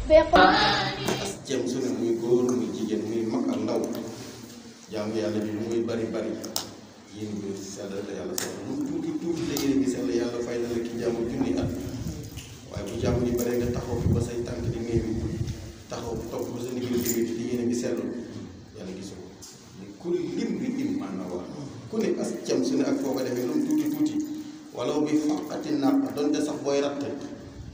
as jëm su ne muy góor muy jigéen muy mag ak ndaw jaamu yàlla bi lu muy bari bari yéen bi sellal la yàlla soxla lu tuuti tuuti la yéen bi sell yàlla fay na la ki jaamu junni at waaye bu jaamu di bare nga taxaw fi ba say tànk di néewi taxaw topp ba sa ndigal di di yéen bi sellul yàlla gisu ko ni ku lim bi im man na wax ku ne as jëm su ne ak foo ko defee lu mu tuuti tuuti wala bi faqati naaq donte sax booy ratt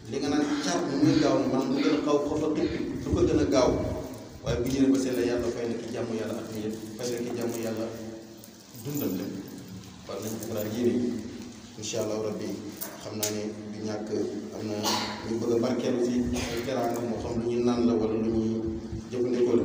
li nga naan car mu muy gaaw na maanaam lu gën a xaw xafa tuppi lu ko gën a gaaw waaye bu ñëwee ba sell yàlla fay na ki jàmm yàlla at mi yëpp fay na ki jàmm yàlla dundam lépp war nañ ko daal yéene yi incha allah rabbi xam naa ne du ñàkk am na ñu bëgg a barkeelu si ay teraanga moo xam lu ñuy naan la wala lu ñuy jëfandikoo la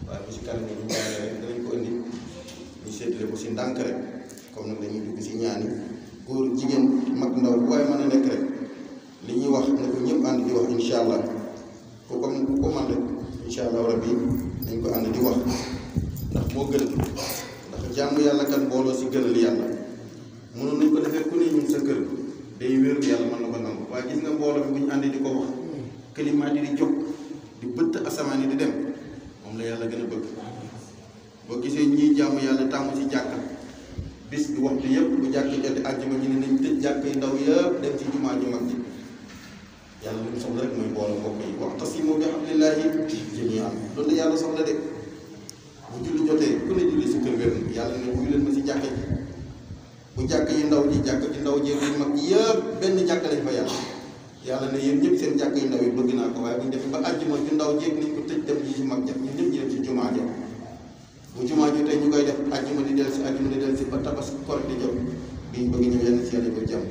waaye bu si kanam ñu jaaree rek danañ ko indi ñu séddale ko si ndànk rek comme nag dañuy dugg si ñaani góor jigéen mag ndaw bu waaye mën a nekk rek li ñuy wax ne ko ñëpp ànd di wax incha allah ku ko man rek incha allah rabbi nañ ko ànd di wax ndax moo gën ndax jaamu yàlla kan booloo si gënal yàlla mënoon nañ ko defee ku ne ñun sa kër day wér yàlla mën na ko nangu waaye gis nga mbooloo bi bu ñu àndee di ko wax kalimaat yi di jóg di bëtt asamaan yi di dem moom la yàlla gën a bëgg boo gisee ñiy jaamu yàlla tàmm ci jàkka bis bi waxtu yëpp bu jàkk jotee àjjuma ñu ne nañ tëj jàkk yi ndaw yëpp dem ci jumaa ju mag ji yàlla lu mu soxla rek mooy mbooloo mbokk yi wa'tasimu bi hablillahi jamii'an loolu la yàlla soxla de bu julli jotee ku ne julli si kër wér yàlla ne wuyu leen ma si jàkk ji bu jàkk yi ndaw ji jàkk ji ndaw jéeg yu mag yëpp benn jàkk lañ fa yàlla ne yéen ñëpp seen jàkk yu ndaw yi bëgg naa ko waaye bu ñu defee ba àjjuma ju ndaw jéeg nañ ko tëj dem ji si mag ja ñun ñëpp ñu dem si jumaa ja bu jumaa jotee ñu koy def àjjuma di del si ba tabas kor di jot biñ bëgg ñëw yenn si yàlla ko jàmm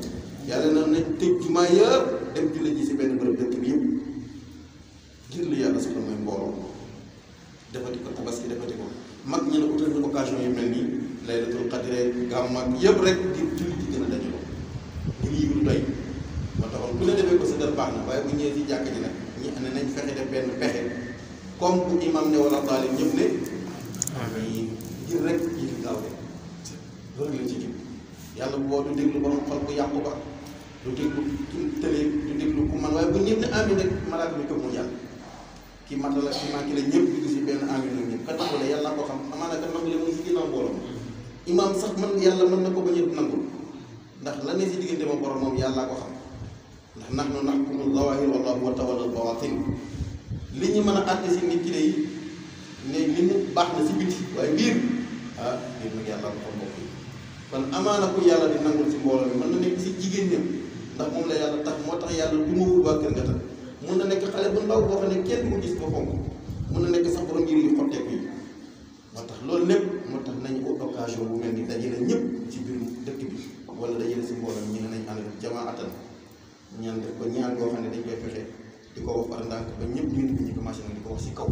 yàlla na nañ tëj jumaa yëpp dem julli ji si benn bërëb dëkk bi yëpp ngir lu yàlla soxla mooy mbooloo defati ko tabaski defati ko mag ñi ne utal ñu occasion yu mel nii laylatul qadr gàmm ak yëpp rek di julli di gën a dajaloo ñu ngi yëglu doy moo taxoon ku ne defee ko sa dër baax na waaye bu ñëwee si jàkk ji nag ñi ne nañ fexe def benn pexe comme bu imam ne wala daal ñëpp ne ngir rek ji li gaaw de loolu lañ ci jub yàlla boo du déglu borom xol bu yàqu ba du déglu ki tëlee du déglu ku man waaye bu ñëpp ne amin rek malaaka bi ko mu yàlla ki matal ak ki manqué la ñëpp dugg si benn amin ak ñëpp ka taxu la yàlla ko xam amaana ka nangu le mu ngi si ginnaaw mbooloo imam sax man yàlla mën na ko bañ a nangul ndax la ne si diggante ma borom moom yàllaa ko xam ndax nahnu nahkumu zawahir wallahu wa tawalla bawatin li ñu mën a àtte si nit ki day ne li mu baax na si biti waaye biir biir nag yàlla ko xam mbokk yi kon amaana ku yàlla di nangul si mbooloo mi mën na nekk si jigéen ñam ndax moom la yàlla tax moo tax yàlla du ma wut waa kër nga tax mun na nekk xale bu ndaw boo xam ne kenn du ko gis ba fonk mun na nekk sax borom mbir yu xotteeku yi moo tax loolu lépp moo tax nañu occasion bu mel ni dajale ñëpp ci biir dëkk bi wala dajale si mbooloo ñu ne nañ ànd jamaatan ñaan def ko ñaan boo xam ne dañ koy fexe di ko wax par ndànk ba ñëpp ñu ngi ñu commencé nag di ko wax si kaw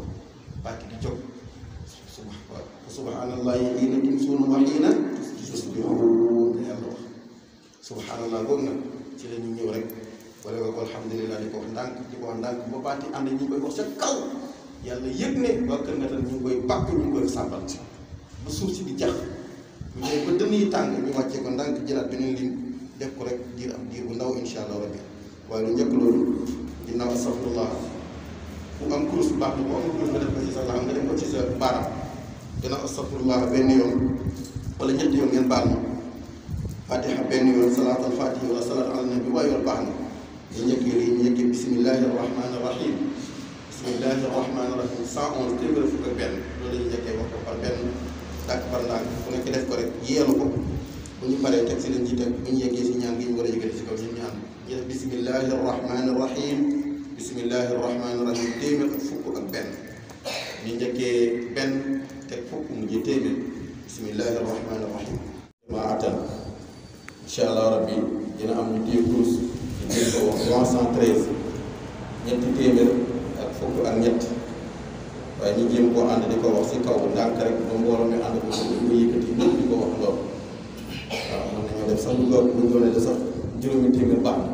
bàkki di jóg subhanallahi hiina tumsuuna wa hiina tusbihuun yàlla wax subhanallah boobu nag ci la ñuy ñëw rek wala nga ko alhamdulilah di ko wax ndànk di ko wax ndànk ba baati ànd ñu ngi koy wax sa kaw yàlla yëg ne waa kër nga tam ñu ngi koy bàkk ñu ngi koy sàmbal ba suuf si di jax ñu ñëw ba dënn yi tàng ñu wàccee ko ndànk jëlaat beneen lim def ko rek diir ab diir bu ndaw insha allah rabbi waaye lu njëkk loolu ginnaaw astafurlah bu am kurus bu baax bi bu amul kurus nga def ko ci sa laxam nga def ko ci sa baaraam ginnaaw astafurlah benn yoon wala ñetti yoon ngeen baal ma fatiha benn yoon salaat al fatiha wala salaat ala nabi waaye yoon baax na ñu njëkkee lii ñu njëkkee bismillahi rahmani rahim bismillahi rahmani rahim 111 téeméer fukk ak benn loolu la ñu njëkkee wax ko par benn dàkk par ndànk ku nekk def ko rek yéelu ko bu ñu paree teg si leen ci teg bu ñu yeggee si ñaan gi ñu war a yëgale si kaw ñun ñaan ñu def bismillahi rahmani rahim bismillahi rahmani rahim téeméer ak fukk ak benn ñu njëkkee benn teg fukk mujjee téeméer bismillahi rahmani rahim maa attan incha allah rabbi dina am ñu téye kurus ñu ko wax 313 ñetti téeméer ak fukk ak ñett waaye ñu jéem koo ànd di ko wax si kaw ndànk rek ba mbooloo mi ànd ko ñu yëkkati ñëpp di ko wax lool waaw mën nañoo def sax lu doone de sax juróomi téeméer baax na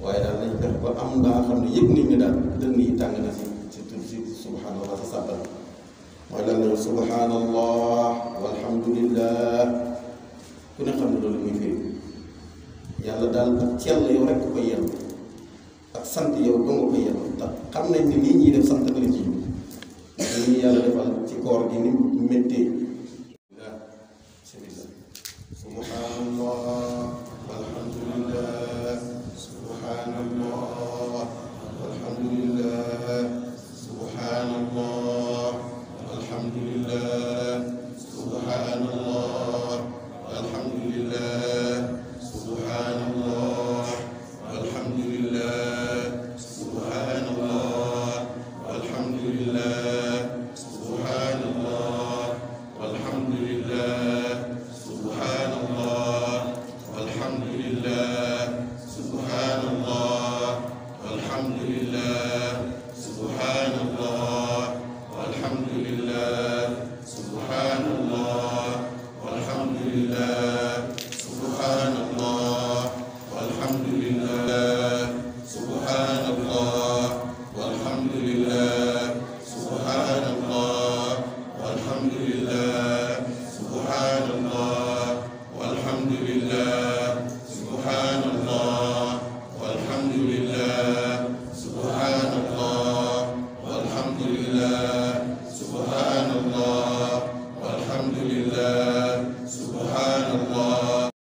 waaye daal nañ fex ba am daa xam ne yëpp nit ñi daal dënn yi tàng na si subhanallah sa sàbbal mooy lan lañu subhanallah walhamdulillah ku ne xam ne loolu muy firi yàlla daal ak ci yàlla yow rek ko koy yàlla ak sant yow doo nga koy yàlla tax xam nañ ni lii ñuy def sant la ci ñu yàlla defal ci koor gi ni méttee subhanallah walhamdulillah subhanallah walhamdulillah subhanallah walhamdulillah subhanallah walhamdulillah subhanallah walhamdulillah subhanallah walhamdulillah subhanallah walhamdulillah subhanallah walhamdulillah subhanallah walhamdulillah subhanallah walhamdulillah subhanallah walhamdulillah subhanallah walhamdulillah subhanallah walhamdulillah subhanallah walhamdulillah subhanallah walhamdulillah subhanallah walhamdulillah subhanallah walhamdulillah subhanallah walhamdulillah subhanallah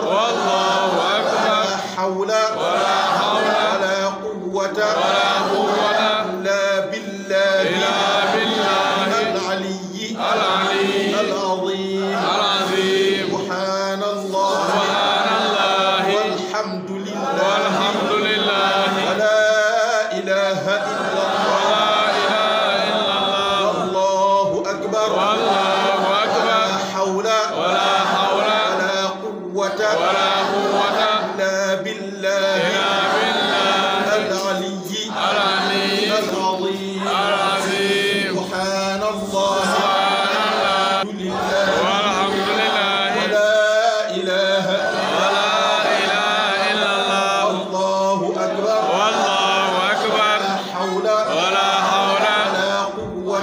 والله إلا بالله العلي العظيم سبحان الله والحمد لله ولا إله إلا الله والله أكبر ولا حول ولا قوة إلا بالله العلي العظيم سبحان الله والحمد لله ولا إله إلا الله والله أكبر ولا حول ولا قوة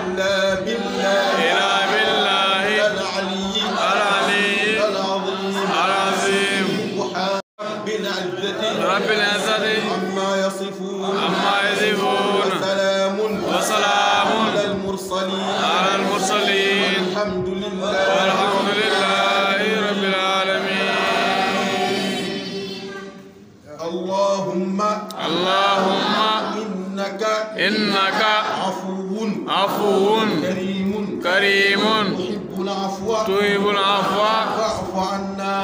إلا بالله العلي العظيم سبحان رب العزة عما يصفون وسلام على المرسلين والحمد لله رب العالمين. اللهم إنك عفو كريم تحب العفو فاعف عنا.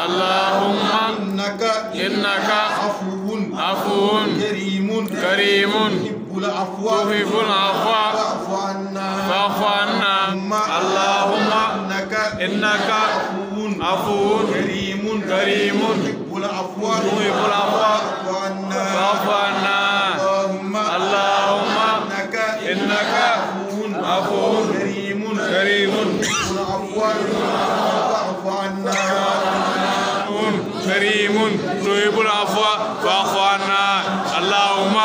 اللهم إنك عفو كريم تحب العفو فاعف عنا. اللهم إنك عفو كريم تحب العفو فاعف عنا. اللهم إنك عفو كريم تحب العفو فاعف عنا. كريم تحب العفو فاعف عنا. اللهم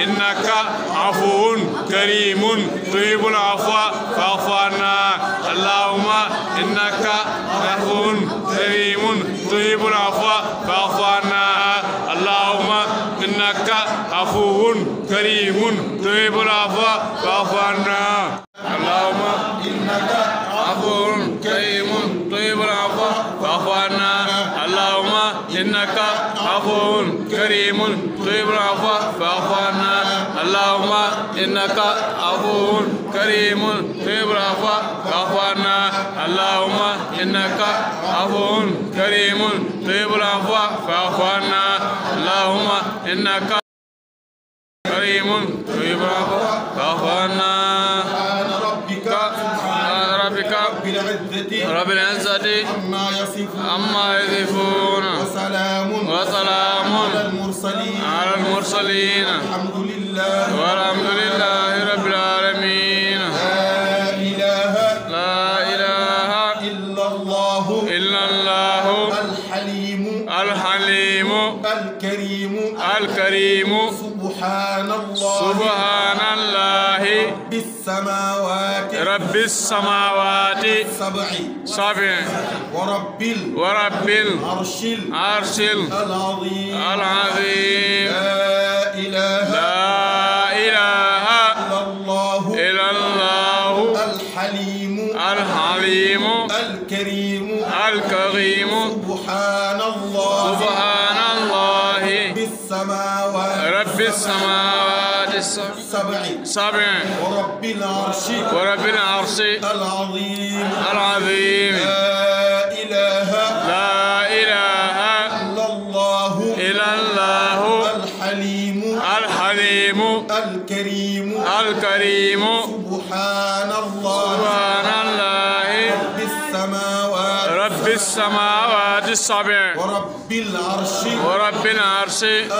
إنك عفو كريم تحب العفو فاعف عنا. اللهم إنك عفو كريم تحب العفو فاعف عنا. اللهم إنك عفو كريم تحب العفو فاعف عنا. اللهم إنك عفو كريم تحب العفو فاعف عنا. اللهم إنك عفو كريم تحب العفو فاعف عنا. اللهم إنك عفو كريم تحب العفو فاعف عنا. اللهم إنك عفو كريم تحب العفو فاعف عنا. اللهم إنك كريم تحب العفو فاعف عنا. رب العزة عما يصفون وسلام على المرسلين والحمد لله رب العالمين. لا إله إلا الله الحليم الكريم سبحان الله رب السماوات سبع ورب العرش العظيم. لا إله إلا الله الحليم الكريم سبحان الله رب السماوات السبع ورب العرش العظيم. لا إله إلا الله الحليم الكريم سبحان الله رب السماوات السبع ورب العرش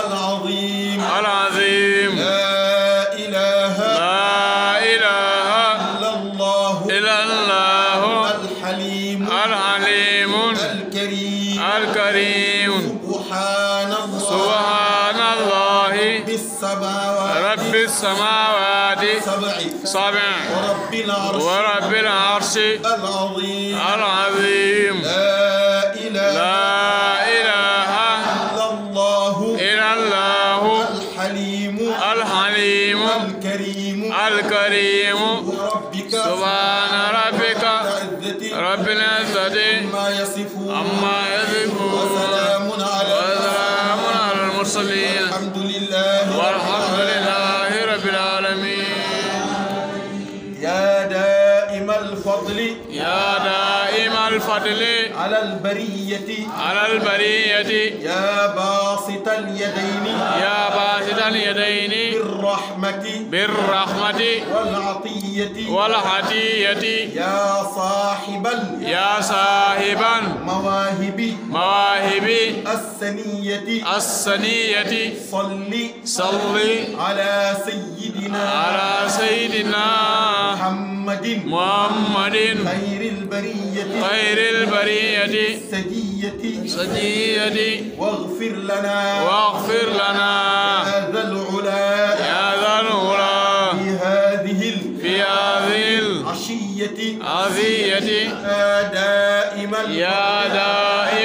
العظيم. لا إله إلا الله الحليم الكريم سبحان الله رب السماوات سبع ورب العرش العظيم. لا إله إلا الله الحليم الكريم سبحان ربك رب العزة عما يصفون وسلام على على البرية على البرية يا باسط اليدين يا باسط اليدين بالرحمة والعطية يا صاحب مواهب السنية صل على سيدنا محمد خير البرية سجية واغفر لنا يا ذا العلا في هذه العشية يا دائم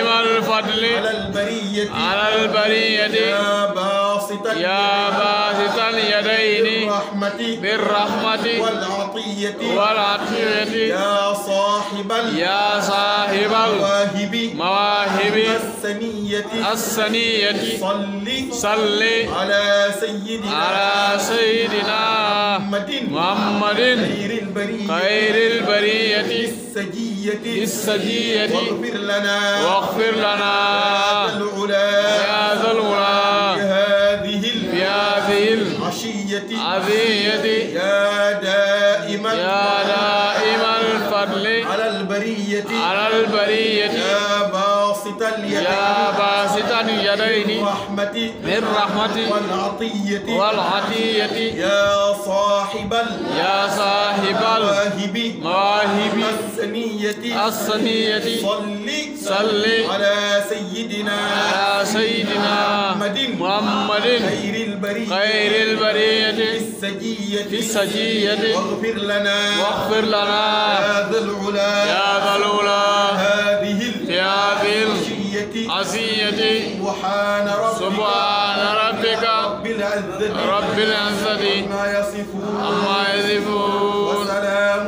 الفضل على البرية يا باسط اليدين بالرحمة والعطية يا صاحب المواهب السنية صل على سيدنا محمد خير البرية السجية واغفر لنا يا ذا العلا في هذه العشية يا دائم الفضل على البرية يا باسط اليدين بالرحمة والعطية يا صاحب المواهب السنية صل على سيدنا محمد خير البرية السجية واغفر لنا يا ذا العلا في هذه العشية سبحان ربك رب العزة عما يصفون وسلام